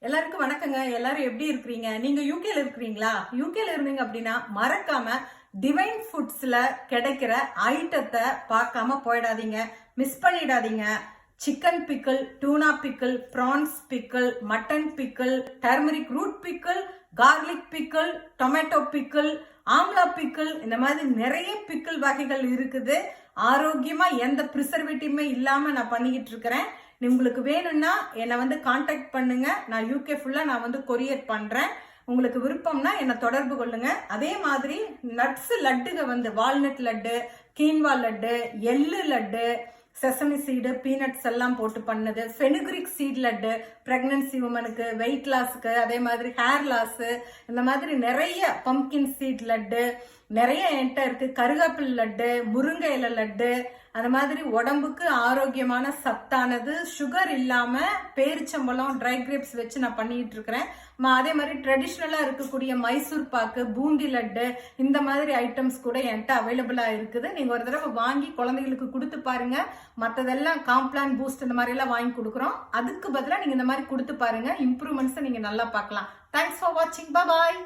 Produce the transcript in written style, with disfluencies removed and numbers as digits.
எல்லாருக்கும் வணக்கங்க. எல்லாரும் எப்படி இருக்கிறீங்க? நீங்க யூகேல இருக்கிறீங்களா? யூகேல இருந்தீங்க அப்படின்னா மறக்காம டிவைன் ஃபுட்ஸ்ல கிடைக்கிற ஐட்டத்தை பார்க்காம போயிடாதீங்க, மிஸ் பண்ணிடாதீங்க. Chicken pickle, tuna pickle, prawns pickle, mutton pickle, turmeric root pickle, garlic pickle, tomato pickle, amla pickle, இந்த மாதிரி நிறைய பிக்கிள் வகைகள் இருக்குது. ஆரோக்கியமா எந்த ப்ரிசர்வேட்டிவுமே இல்லாம நான் பண்ணிக்கிட்டு இருக்கிறேன். உங்களுக்கு வேணும்னா என்னை கான்டாக்ட் பண்ணுங்க. நான் யூகே ஃபுல்லா நான் கொரியர் பண்றேன். உங்களுக்கு விருப்பம்னா என்னை தொடர்பு கொள்ளுங்க. அதே மாதிரி நட்ஸ் லட்டுக வால்நட் லட்டு, கீன்வா லட்டு, எள்ளு லட்டு, செசமி சீடு, பீனட்ஸ் எல்லாம் போட்டு பண்ணது, ஃபெனுக்ரிக் சீட் லட்டு, பிரெக்னன்சி உமனுக்கு, வெயிட் லாஸ்க்கு, அதே மாதிரி ஹேர் லாஸ், இந்த மாதிரி நிறைய பம்கின் சீட் லட்டு நிறைய என்கிட்ட இருக்கு. கருவேப்பில் லட்டு, முருங்கை இலை லட்டு, அந்த மாதிரி உடம்புக்கு ஆரோக்கியமான சத்தானது, சுகர் இல்லாம பேரிச்சம்பழம், ட்ரை கிரேப்ஸ் வச்சு நான் பண்ணிட்டு இருக்கிறேன். அதே மாதிரி ட்ரெடிஷ்னலா இருக்கக்கூடிய மைசூர் பாக்கு, பூந்தி லட்டு, இந்த மாதிரி ஐட்டம்ஸ் கூட என்கிட்ட அவைலபிளா இருக்குது. நீங்க ஒரு தடவை வாங்கி குழந்தைகளுக்கு கொடுத்து பாருங்க. மற்றதெல்லாம் காம்ப்ளான் பூஸ்ட் இந்த மாதிரி எல்லாம் வாங்கி கொடுக்குறோம். அதுக்கு பதிலாக நீங்க இந்த மாதிரி கொடுத்து பாருங்க. இம்ப்ரூவ்மெண்ட்ஸை நீங்க நல்லா பார்க்கலாம். தேங்க்ஸ் ஃபார் வாட்சிங். பாய்.